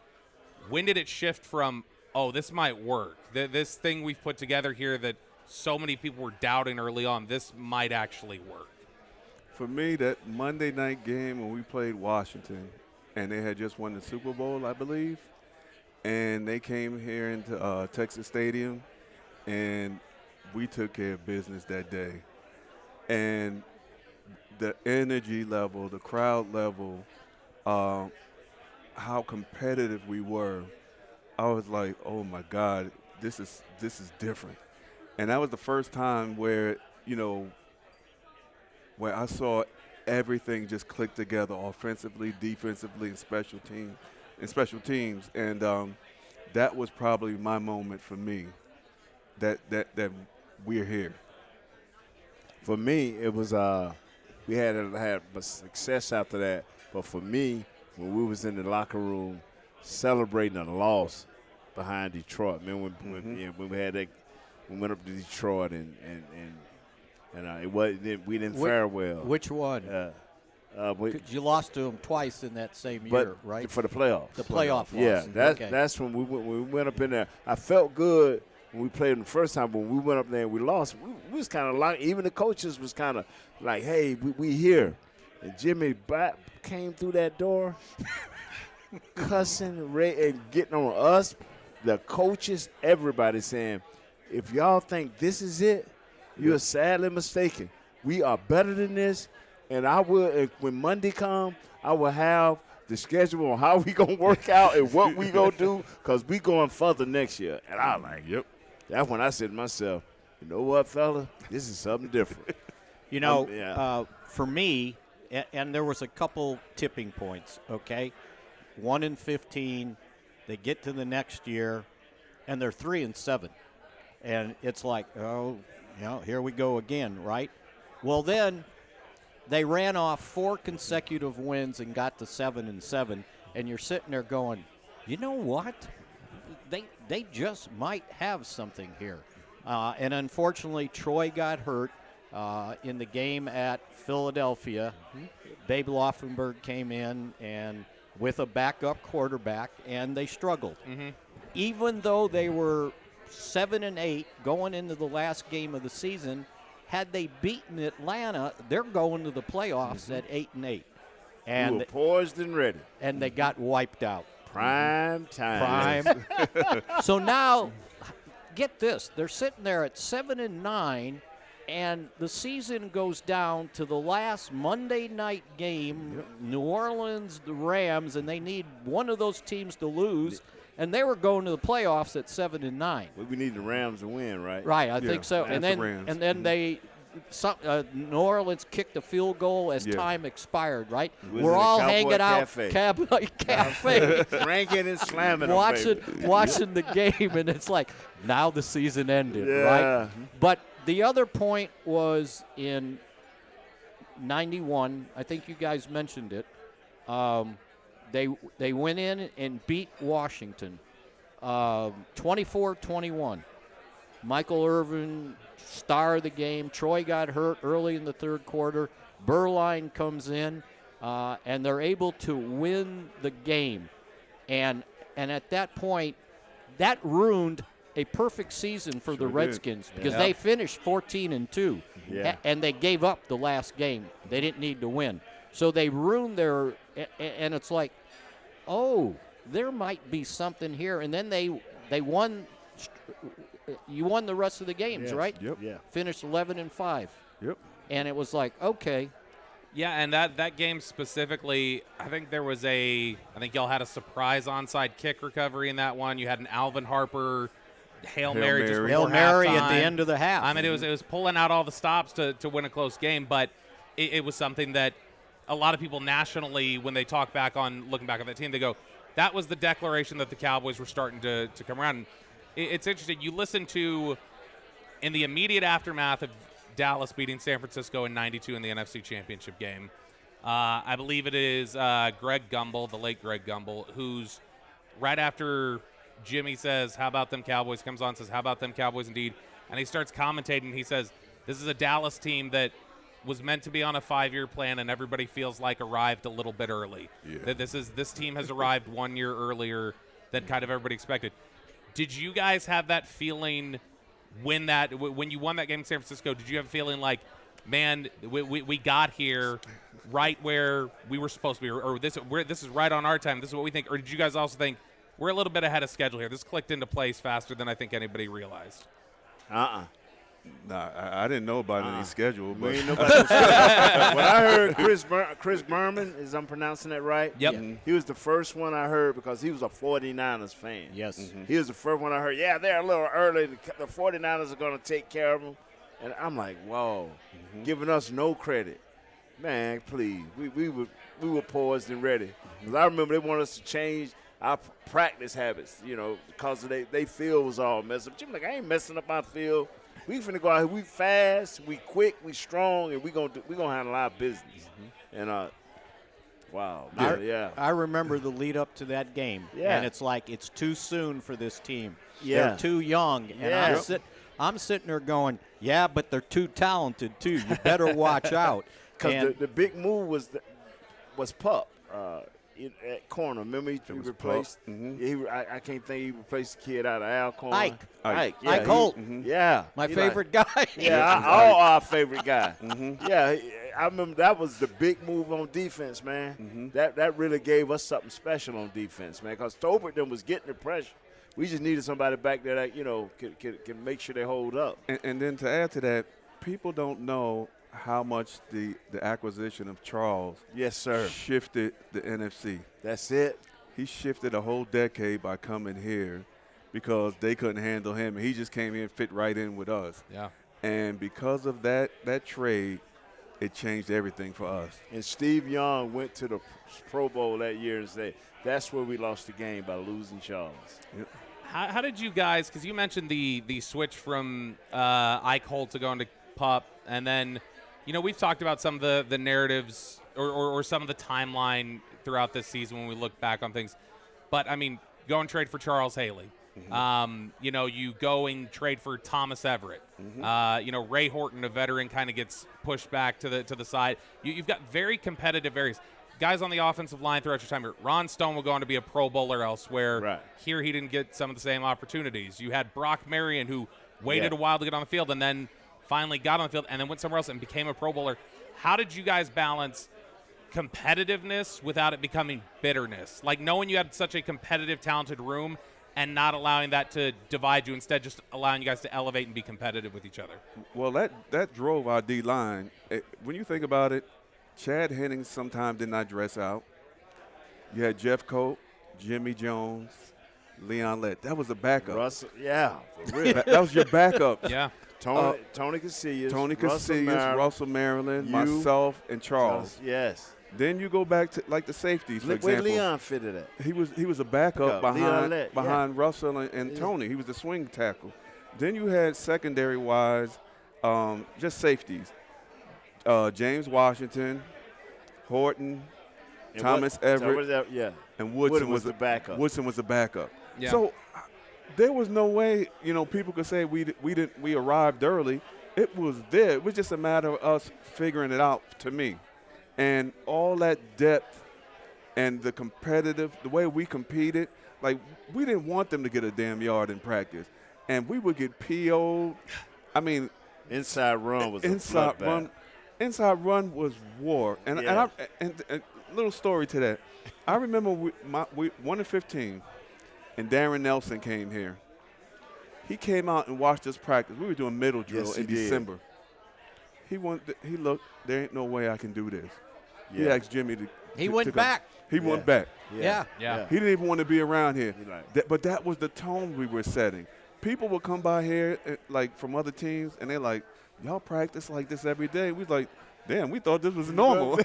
S3: when did it shift from, this might work, this thing we've put together here that so many people were doubting early on, this might actually work?
S5: For me, that Monday night game when we played Washington, and they had just won the Super Bowl, I believe, and they came here into Texas Stadium, and we took care of business that day. And the energy level, the crowd level, how competitive we were, I was like, oh my God, this is different. And that was the first time where I saw everything just click together, offensively, defensively, and special teams. And that was probably my moment for me, that we're here.
S4: For me, it was we had success after that. But for me, when we was in the locker room celebrating a loss behind Detroit, man, when we had that, we went up to Detroit and we didn't fare well.
S2: Which one? You lost to them twice in that same year, right?
S4: For the playoffs.
S2: The playoff loss.
S4: Yeah, that's when we went up in there. I felt good when we played them the first time, but when we went up there and we lost, we was kind of like, even the coaches was kind of like, hey, we here. And Jimmy came through that door cussing and getting on us, the coaches, everybody saying, if y'all think this is it, you're sadly mistaken. We are better than this, and when Monday comes, I will have the schedule on how we going to work out and what we going to do, because we going further next year. And I was like, yep. That's when I said to myself, you know what, fella, this is something different.
S2: For me, and there was a couple tipping points, okay? 1-15, they get to the next year, and they're 3-7. And it's like, here we go again, right? Well, then they ran off 4 consecutive wins and got to 7-7, and you're sitting there going, you know what? They just might have something here. And unfortunately, Troy got hurt in the game at Philadelphia. Mm-hmm. Babe Laufenberg came in and with a backup quarterback, and they struggled. Mm-hmm. Even though they were 7-8 going into the last game of the season, had they beaten Atlanta, they're going to the playoffs at 8-8.
S4: And we were poised and ready.
S2: And they got wiped out.
S4: Prime time.
S2: So now, get this. They're sitting there at 7-9, and the season goes down to the last Monday night game, New Orleans, the Rams, and they need one of those teams to lose. And they were going to the playoffs at 7-9.
S4: Well, we need the Rams to win, right?
S2: Right, I think so. And then they New Orleans kicked a field goal as time expired, right? We're all hanging out cafe.
S4: Drinking and slamming
S2: watching the game, and it's like, now the season ended, right? But the other point was in 91, I think you guys mentioned it, they went in and beat Washington 24-21. Michael Irvin, star of the game. Troy got hurt early in the third quarter. Berline comes in, and they're able to win the game. And And at that point, that ruined a perfect season for the Redskins because they finished 14-2, and they gave up the last game. They didn't need to win. So they ruined their – and it's like, oh, there might be something here. And then they won – you won the rest of the games, right?
S5: Yep.
S4: Yeah.
S2: Finished 11-5.
S5: Yep.
S2: And it was like, okay.
S3: Yeah, and that game specifically, I think y'all had a surprise onside kick recovery in that one. You had an Alvin Harper Hail Mary just
S2: Hail
S3: before
S2: Mary
S3: halftime.
S2: at the end of the half.
S3: I mean, it was pulling out all the stops to win a close game, but it was something that a lot of people nationally, when they looking back on that team, they go, that was the declaration that the Cowboys were starting to come around. And it's interesting. You listen to, in the immediate aftermath of Dallas beating San Francisco in '92 in the NFC Championship game, I believe it is Greg Gumbel, the late Greg Gumbel, who's right after Jimmy says, how about them Cowboys, comes on and says, how about them Cowboys indeed, and he starts commentating. He says, this is a Dallas team that was meant to be on a 5-year plan, and everybody feels like arrived a little bit early. Yeah. This team has arrived 1 year earlier than kind of everybody expected. Did you guys have that feeling when you won that game in San Francisco? Did you have a feeling like, man, we got here right where we were supposed to be, or this is right on our time, this is what we think? Or did you guys also think, we're a little bit ahead of schedule here, this clicked into place faster than I think anybody realized?
S5: Nah, I didn't know about any schedule. But
S4: when I heard Chris Berman, is I'm pronouncing that right?
S3: Yep.
S4: Mm-hmm. He was the first one I heard because he was a 49ers fan.
S2: Yes.
S4: Mm-hmm. He was the first one I heard, they're a little early. The 49ers are going to take care of them. And I'm like, whoa, giving us no credit. Man, please. We were poised and ready. Because I remember they wanted us to change our practice habits, because they field was all messed up. Jim's like, I ain't messing up my field. We finna go out here. We fast, we quick, we strong, and we gonna handle our business. And wow,
S2: I remember the lead up to that game.
S4: Yeah.
S2: And it's like it's too soon for this team.
S4: Yeah.
S2: They're too young. And I'm sitting there going, yeah, but they're too talented too. You better watch out.
S4: Because the big move was Pup. At corner, remember he replaced? I can't think he replaced the kid out of Alcorn.
S2: Ike
S4: Yeah,
S2: Holt.
S4: Yeah.
S2: My favorite guy.
S4: Yeah, all our favorite guy. Yeah, I remember that was the big move on defense, man. That really gave us something special on defense, man, because Tolbert then was getting the pressure. We just needed somebody back there that, can make sure they hold up.
S5: And then to add to that, people don't know how much the acquisition of Charles shifted the NFC.
S4: That's it.
S5: He shifted a whole decade by coming here because they couldn't handle him, and he just came in and fit right in with us.
S3: Yeah.
S5: And because of that trade, it changed everything for us.
S4: And Steve Young went to the Pro Bowl that year and said, that's where we lost the game, by losing Charles.
S5: Yep.
S3: How did you guys, because you mentioned the switch from Ike Holt to going to Pup, and then – we've talked about some of the narratives or some of the timeline throughout this season when we look back on things. But, I mean, go and trade for Charles Haley. You go and trade for Thomas Everett. Ray Horton, a veteran, kind of gets pushed back to the side. You've got very competitive areas. Guys on the offensive line throughout your time here. Ron Stone will go on to be a Pro Bowler elsewhere.
S4: Right.
S3: Here he didn't get some of the same opportunities. You had Brock Marion, who waited a while to get on the field and then finally got on the field and then went somewhere else and became a Pro Bowler. How did you guys balance competitiveness without it becoming bitterness? Like knowing you had such a competitive, talented room and not allowing that to divide you, instead just allowing you guys to elevate and be competitive with each other.
S5: Well, that drove our D-line. When you think about it, Chad Hennings sometimes did not dress out. You had Jeff Colt, Jimmy Jones, Leon Lett. That was a backup.
S4: Russell, for real.
S5: That was your backup.
S3: Yeah.
S4: Tony Casillas,
S5: Russell Maryland, myself, and Charles.
S4: Yes.
S5: Then you go back to like the safeties, for example.
S4: Where Leon fitted at?
S5: He was a backup behind Russell and Tony. He was the swing tackle. Then you had secondary-wise, just safeties. James Washington, Horton, Thomas Everett, and Woodson was the backup. Woodson was the backup.
S3: Yeah.
S5: So there was no way, people could say we arrived early. It was there. It was just a matter of us figuring it out, to me. And all that depth and the way we competed, like we didn't want them to get a damn yard in practice, and we would get PO'd. I mean,
S4: inside run was
S5: inside
S4: a
S5: run. Inside run was war, and a little story to that. I remember we 1-15, and Darren Nelson came here. He came out and watched us practice. We were doing middle drill in December. He looked. There ain't no way I can do this. He asked Jimmy to.
S2: He went back.
S5: He went back.
S2: Yeah.
S5: He didn't even want to be around here. But that was the tone we were setting. People would come by here, like from other teams, and they're like, "Y'all practice like this every day." We was like, "Damn, we thought this was normal." We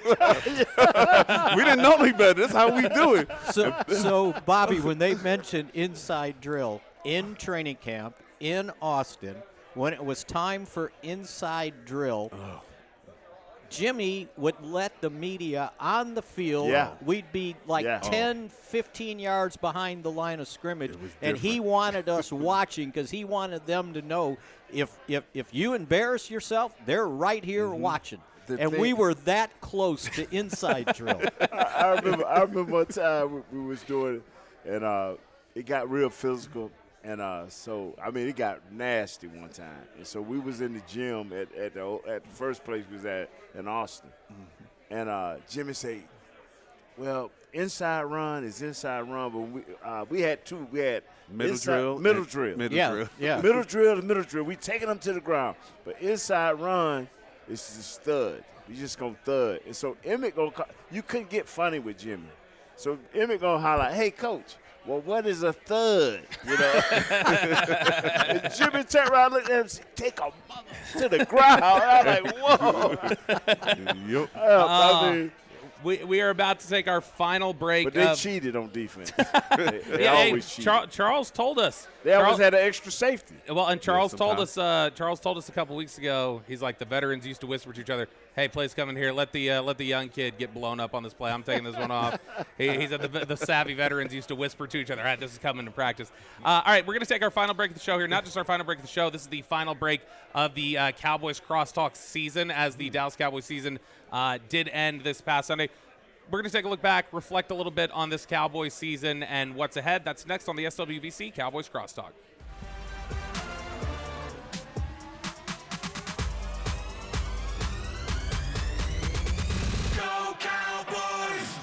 S5: didn't know any better. That's how we do it.
S2: So Bobby, when they mentioned inside drill in training camp in Austin, when it was time for inside drill, Jimmy would let the media on the field.
S4: Yeah.
S2: We'd be like 10, 15 yards behind the line of scrimmage, and he wanted us watching because he wanted them to know if you embarrass yourself, they're right here watching. We were that close to inside drill.
S4: I remember one time we was doing it, and it got real physical. And so, I mean, it got nasty one time. And so we was in the gym at the first place we was at in Austin. And Jimmy said, well, inside run is inside run, but we had two. We had
S5: middle drill.
S2: Yeah.
S4: Middle drill to middle drill. We taking them to the ground. But inside run is just thud. You just going to thud. And so Emmett you couldn't get funny with Jimmy. So Emmett going to holler, hey, coach. Well, what is a thud? You know, and Jimmy turned around, looked at him, and said, "Take a mother to the ground." I'm like, "Whoa!" I mean,
S3: we are about to take our final break.
S4: But they cheated on defense. they always cheat.
S3: Charles told us.
S4: They always had an extra safety.
S3: Well, and Charles told us. Charles told us a couple weeks ago. He's like, the veterans used to whisper to each other, "Hey, play's coming here. Let the young kid get blown up on this play. I'm taking this one off." He said the savvy veterans used to whisper to each other, "All right, this is coming to practice." All right, we're going to take our final break of the show here. Not just our final break of the show. This is the final break of the Cowboys Crosstalk season, as the Dallas Cowboys season did end this past Sunday. We're going to take a look back, reflect a little bit on this Cowboys season and what's ahead. That's next on the SWBC Cowboys Crosstalk.
S7: Go Cowboys!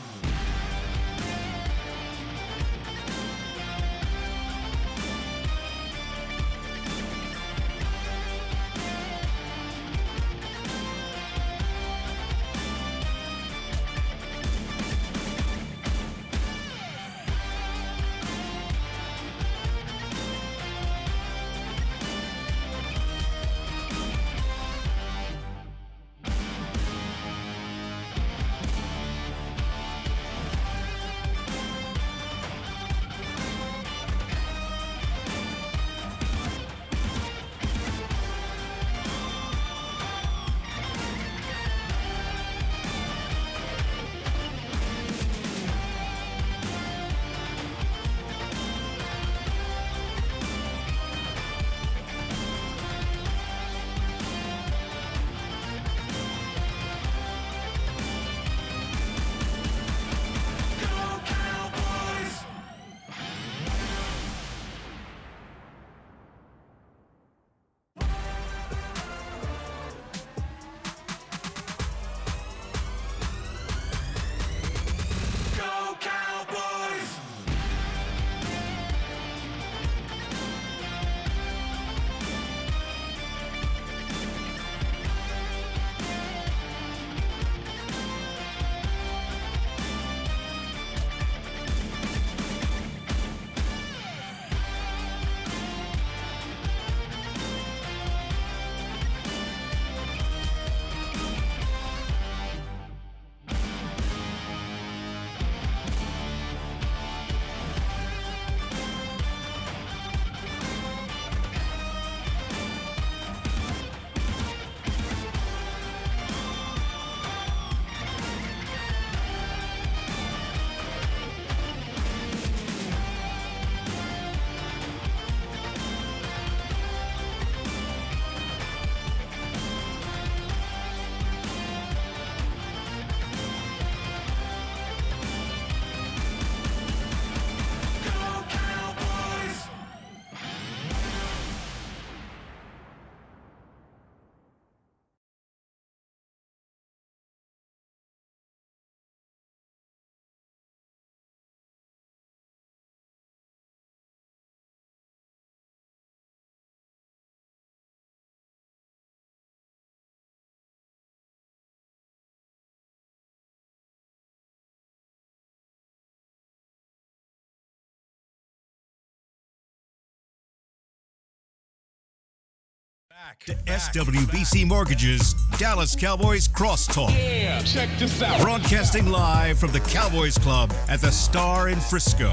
S1: To SWBC Mortgage's Dallas Cowboys Crosstalk.
S6: Yeah, check this out.
S1: Broadcasting live from the Cowboys Club at the Star in Frisco.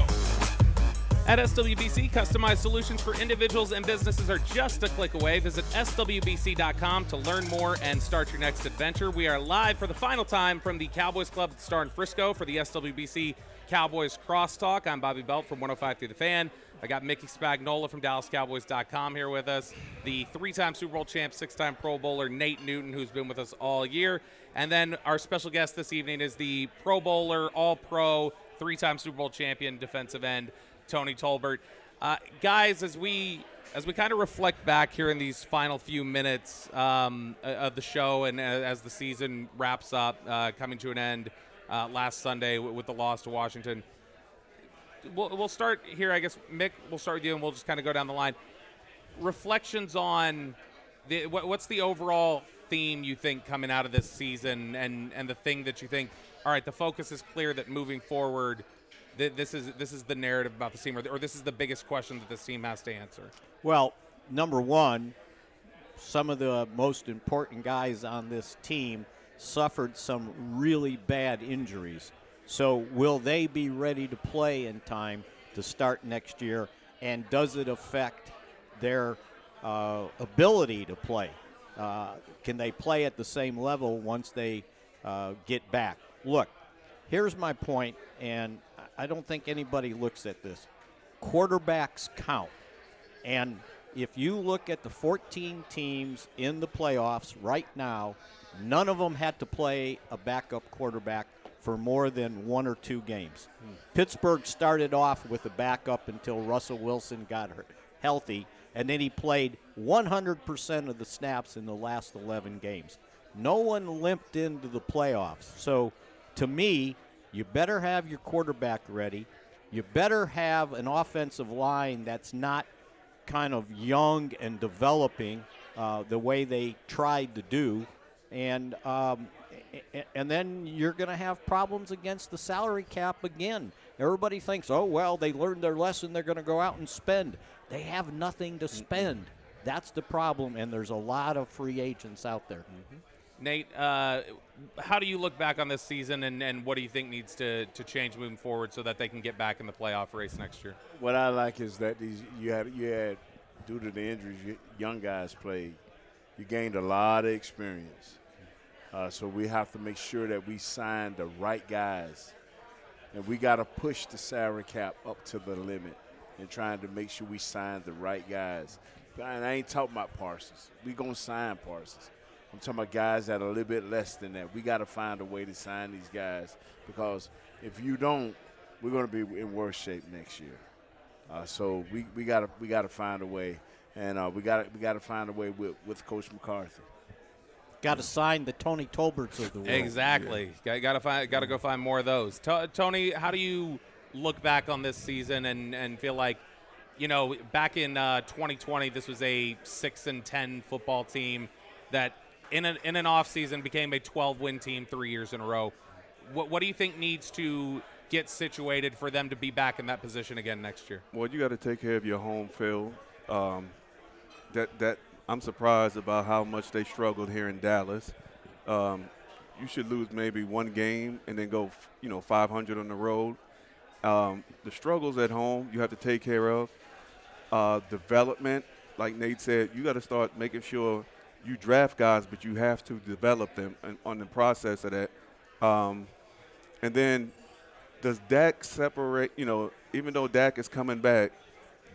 S3: At SWBC, customized solutions for individuals and businesses are just a click away. Visit SWBC.com to learn more and start your next adventure. We are live for the final time from the Cowboys Club at the Star in Frisco for the SWBC Cowboys Crosstalk. I'm Bobby Belt from 105 through the Fan. I got Mickey Spagnola from DallasCowboys.com here with us, the three-time Super Bowl champ, six-time Pro Bowler Nate Newton, who's been with us all year. And then our special guest this evening is the Pro Bowler, All-Pro, three-time Super Bowl champion, defensive end, Tony Tolbert. Guys, as we kind of reflect back here in these final few minutes of the show and as the season wraps up, coming to an end last Sunday with the loss to Washington, we'll start here, I guess. Mick, we'll start with you, and we'll just kind of go down the line. Reflections on what's the overall theme you think coming out of this season, and the thing that you think, all right, the focus is clear that moving forward, this is the narrative about the team, or this is the biggest question that this team has to answer?
S2: Well, number one, some of the most important guys on this team suffered some really bad injuries. So will they be ready to play in time to start next year, and does it affect their ability to play? Can they play at the same level once they get back? Look, here's my point, and I don't think anybody looks at this. Quarterbacks count. And if you look at the 14 teams in the playoffs right now, none of them had to play a backup quarterback for more than one or two games. Pittsburgh started off with a backup until Russell Wilson got healthy, and then he played 100% of the snaps in the last 11 games. No one limped into the playoffs. So, to me, you better have your quarterback ready. You better have an offensive line that's not kind of young and developing the way they tried to do. And then you're going to have problems against the salary cap again. Everybody thinks, oh, well, they learned their lesson. They're going to go out and spend. They have nothing to spend. That's the problem, and there's a lot of free agents out there.
S3: Nate, how do you look back on this season, and what do you think needs to change moving forward so that they can get back in the playoff race next year?
S4: What I like is that you had due to the injuries, young guys played. You gained a lot of experience. So we have to make sure that we sign the right guys. And we got to push the salary cap up to the limit and trying to make sure we sign the right guys. And I ain't talking about Parsons. We're going to sign Parsons. I'm talking about guys that are a little bit less than that. We got to find a way to sign these guys, because if you don't, we're going to be in worse shape next year. So we got to find a way, and we got to find a way with Coach McCarthy.
S2: Got to sign the Tony Tolberts of the world.
S3: Exactly. Yeah. Got to go find more of those. Tony, how do you look back on this season and feel like, back in 2020, this was a 6-10 football team that in an off season became a 12-win team 3 years in a row. What do you think needs to get situated for them to be back in that position again next year?
S5: Well, you got to take care of your home field. That I'm surprised about how much they struggled here in Dallas. You should lose maybe one game and then go, 500 on the road. The struggles at home you have to take care of. Development, like Nate said, you got to start making sure you draft guys, but you have to develop them on the process of that. And then does Dak separate, even though Dak is coming back,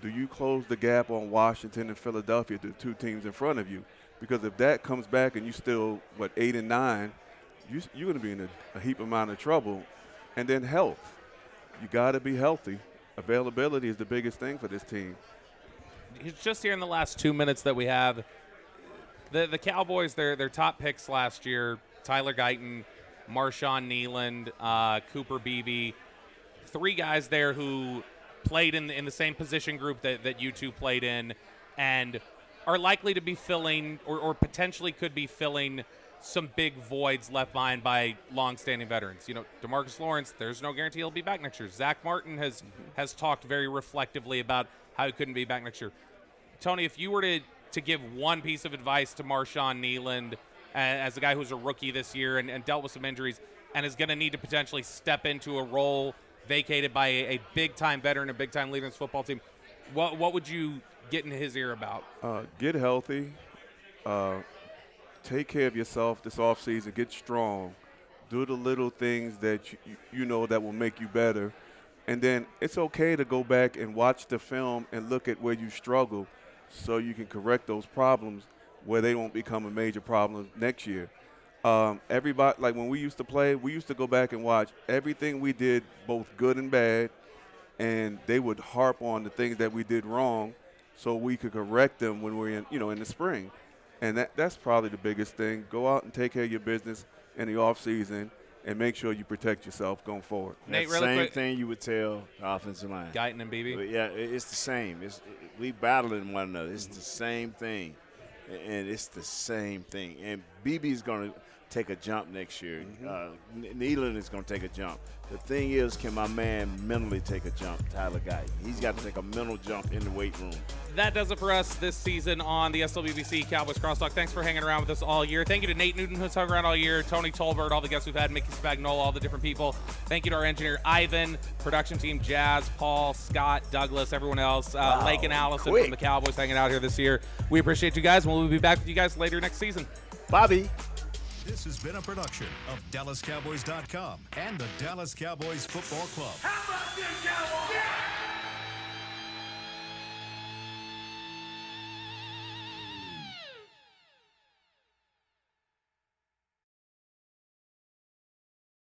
S5: do you close the gap on Washington and Philadelphia, the two teams in front of you? Because if Dak comes back and you still, 8-9, you're going to be in a heap amount of trouble. And then health. You got to be healthy. Availability is the biggest thing for this team.
S3: Just here in the last 2 minutes that we have, the Cowboys, their top picks last year, Tyler Guyton, Marshawn Kneeland, Cooper Beebe, three guys there who played in the same position group that you two played in and are likely to be filling or potentially could be filling some big voids left behind by long-standing veterans. DeMarcus Lawrence, there's no guarantee he'll be back next year. Zach Martin has talked very reflectively about how he couldn't be back next year. Tony, if you were to to give one piece of advice to Marshawn Kneeland as a guy who's a rookie this year and dealt with some injuries and is going to need to potentially step into a role vacated by a big-time veteran, a big-time leader in this football team, what would you get in his ear about?
S5: Get healthy. Take care of yourself this offseason. Get strong. Do the little things that you know that will make you better. And then it's okay to go back and watch the film and look at where you struggle so you can correct those problems where they won't become a major problem next year. Everybody, like when we used to play, we used to go back and watch everything we did, both good and bad, and they would harp on the things that we did wrong so we could correct them when we're in the spring. And that's probably the biggest thing. Go out and take care of your business in the off season and make sure you protect yourself going forward.
S3: Nate,
S4: That's
S3: really
S4: the same
S3: quick.
S4: thing you would tell the offensive line.
S3: Guyton and BB?
S4: But yeah, it's the same. We battling one another. It's the same thing, and it's the same thing. And BB's going to take a jump next year. Neeland is going to take a jump. The thing is, can my man mentally take a jump, Tyler Guyton? He's got to take a mental jump in the weight room.
S3: That does it for us this season on the SWBC Cowboys Crosstalk. Thanks for hanging around with us all year. Thank you to Nate Newton, who's hung around all year, Tony Tolbert, all the guests we've had, Mickey Spagnola, all the different people. Thank you to our engineer, Ivan, production team, Jazz, Paul, Scott, Douglas, everyone else, Lake and Allison from the Cowboys hanging out here this year. We appreciate you guys, and we'll be back with you guys later next season.
S4: Bobby.
S1: This has been a production of DallasCowboys.com and the Dallas Cowboys Football Club.
S7: How about this, Cowboys? Yeah!